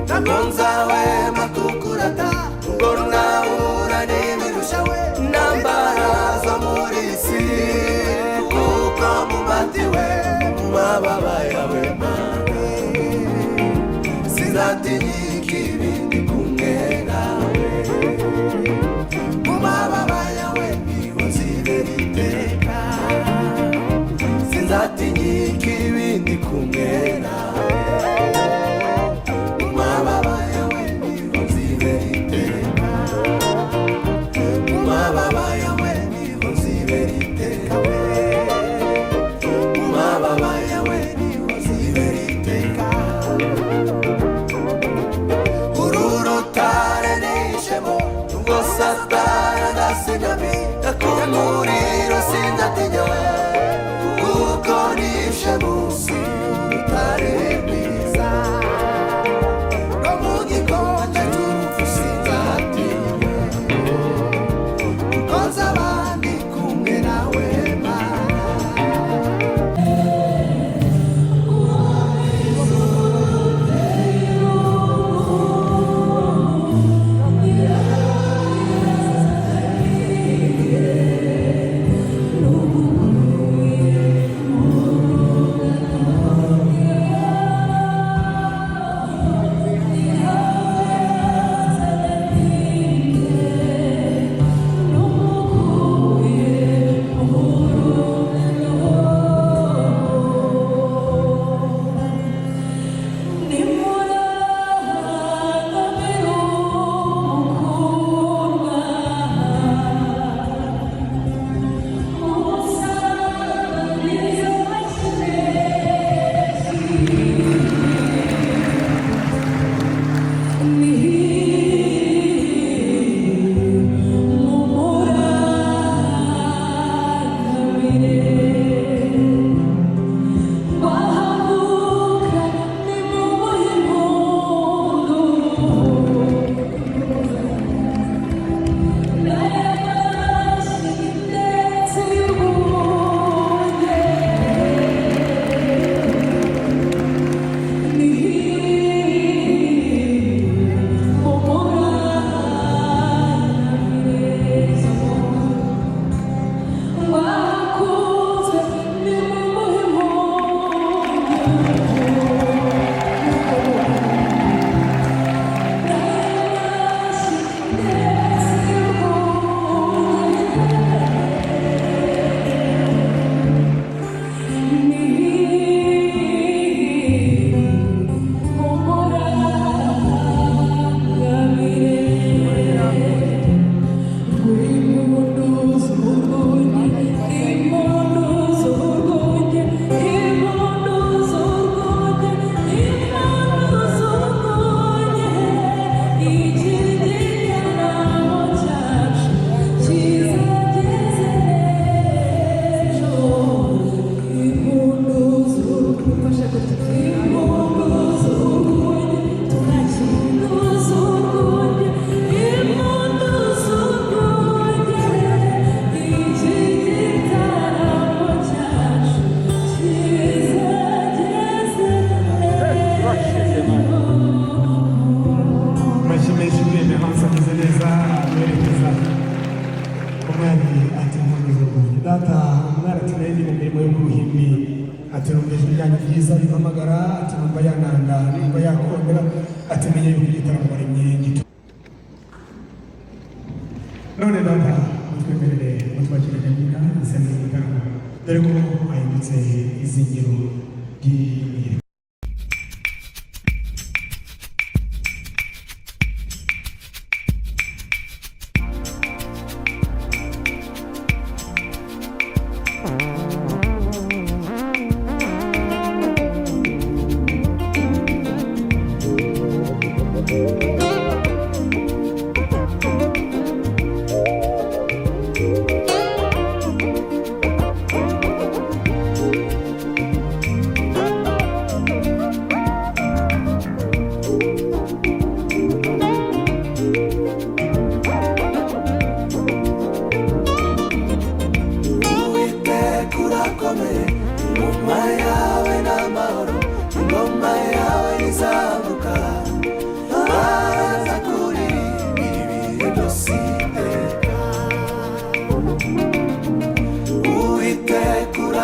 nagonza we makukurata ngoruna urane mirushawe nambara zo muri si kuko mubatiwe mababa yawe mana sinzatinyika ibindi kumwe nawe mababa yawe niho nzibera iteka sinzatinyika ibindi kumwe nawe mababa yawe niho nzibera iteka mababa yawe niho nzibera iteka mababa yawe niho nzibera iteka ururutare nishemo ngo satana ndasinyami akumuriro sindatinya kuko nishe musi urutare mwiza no mu gikombe cy'urupfu sinzatinya kuko nzabandi kumwe nawe mana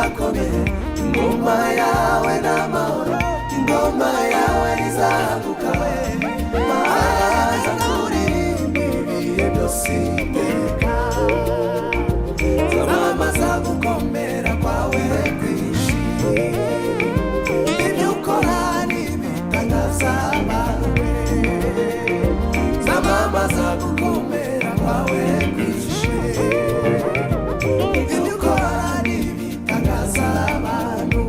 irakomeye, ingoma yawe n'amahoro, ingoma yawe izahaguka, maza kuririmba ibihe byose iteka, zamamaza gukomera kwawe kwinshi, ibyo ukora n'ibitangaza abantu, zamamaza gukomera kwawe kwinshi, ibyo ukora n'ibitangaza abantu.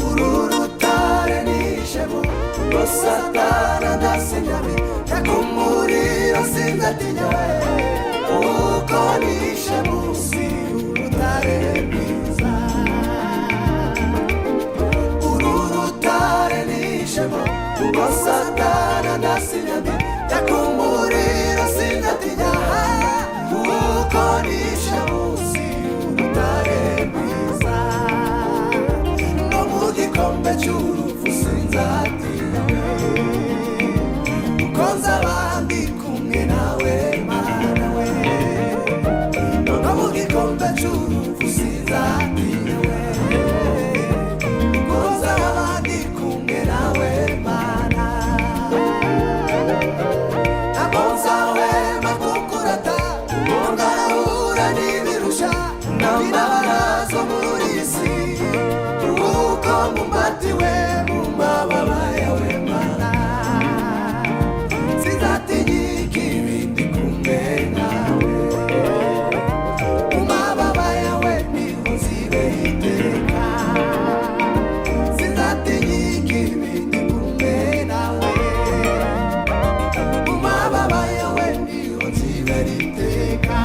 Uru rutare n'ishema ngo Satani adasenyame, yakumurira sinzatinya, kuko nishe munsi y'urutare rwiza. Uru rutare n'ishema ngo Satani adasenyame, yakumurira sinzatinya, kuko nishe munsi y'urutare rwiza. No mu gikombe cy'urupfu sinzatinya, kuko nzaba ndi kumwe nawe Mana we. No mu gikombe cy'urupfu sinzatinya, kuko nzaba ndi kumwe nawe Mana. Ntabwo nzahwema kukurata, ngo ndahura n'ibirusha n'intambara zo muri iyi si, kuko mumbatiwe mu mababa yawe Mana. Sinzatinya ikibi ndi kumwe nawe, mu mababa yawe niho nzibera iteka. Sinzatinya ikibi ndi kumwe nawe, mu mababa yawe niho nzibera iteka.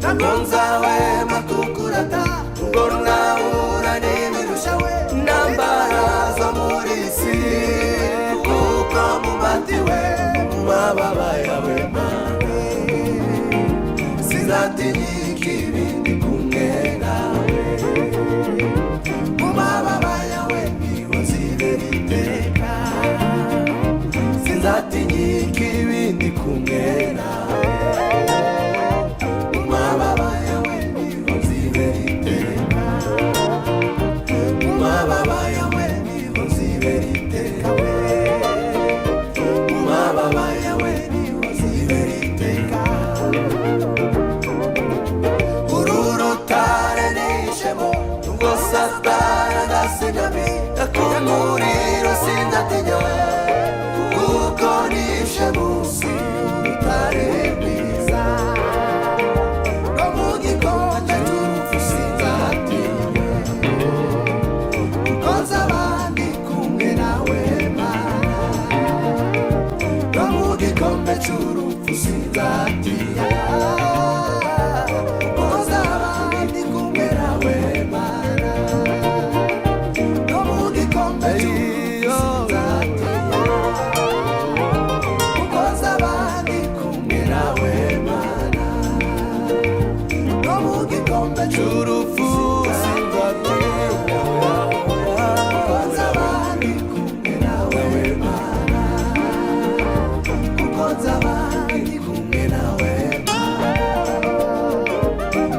Ntabwo nzahwema kukurata, ngo nahura n'ibirusha we n'intambara zo muri iyi si, kuko mumbatiwe mu mababa yawe Mana. Sinzatinya ikibi ndi kumwe nawe, mu mababa yawe niho nzibera iteka. Sinzatinya ikibi ndi kumwe nawe, mu mababa yawe niho nzibera iteka. Mu mababa yawe niho nzibera iteka we, mu mababa yawe niho nzibera iteka. Uru rutare n'ishema ngo Satani adasenyame, yakumurira sinzatinya, kuko nishe munsi y'urutare rwiza. No mu gikombe cy'urupfu sinzatinya, kuko nzaba ndi kumwe nawe Mana. No mu gikombe cy'urupfu sinzatinya, kuko nzaba ndi kumwe nawe Mana. No mu gikombe cy'urupfu sinzatinya, kuko nzaba ndi kumwe nawe Mana. No mu gikombe cy'urupfu sinzatinya, kuko nzaba ndi kumwe nawe Mana. Kuko nzaba ndi kumwe nawe Mana.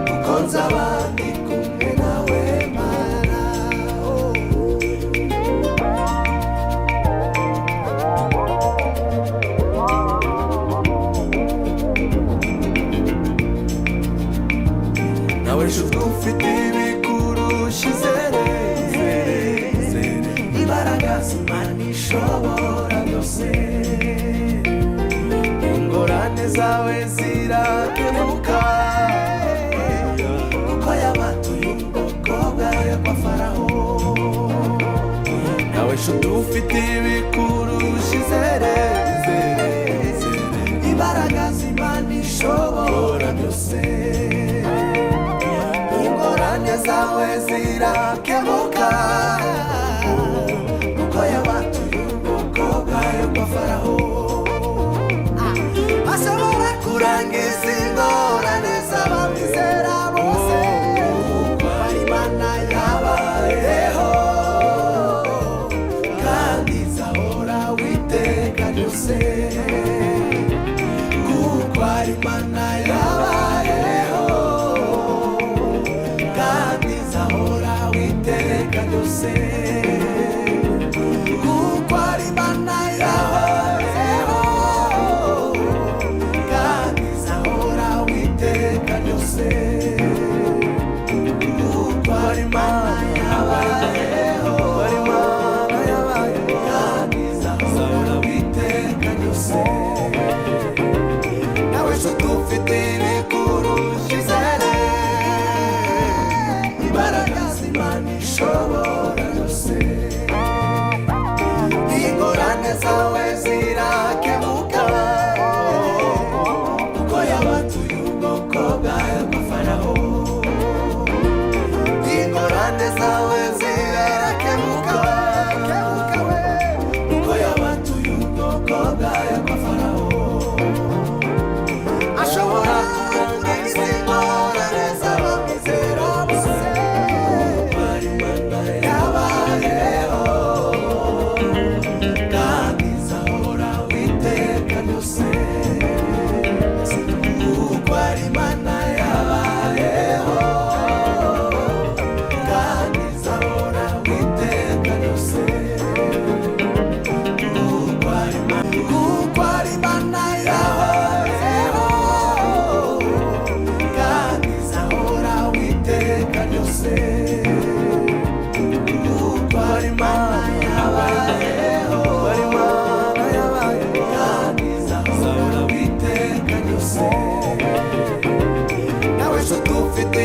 Kuko nzaba ndi kumwe nawe Mana. Nawe nshuti ufite ibikurusha izere, imbaraga z'Imana ishobora byose, ingorane zawe zirakemuka, kuko yabatuye ubwoko bwayo kwa Farawo. Nawe nshuti ufite ibikurusha izere, imbaraga z'Imana ishobora byose, ingorane zawe zirakemuka, kuko yabatuye ubwoko bwayo kwa Farawo. Ashobora kurangiza ingorane z'abamwizera bose, kuko ari Imana yabayeho, kandi izahora witeka ryose, kuko ari Imana yabayeho, ryose kuko ari Imana yabayeho kandi izahora witeka ryose nawe nshuti ufite ibikurusha izere imbaraga z'Imana ishobora byose ingorane zawe zirakemuka kuko yabatuye ubwoko bwayo bw'Farawo ingorane zawe zirakemuka kuko yabatuye ubwoko bwayo bw'Farawo ashobora kurangiza ingorane z'abamwizera bose kuko ari Imana yabayeho kandi izahora witeka ryose kuko ari Imana yabayeho kandi izahora witeka ryose kuko ari Imana yabayeho kandi izahora witeka ryose kuko ari Imana yabayeho kandi izahora witeka ryose nawe nshuti ufite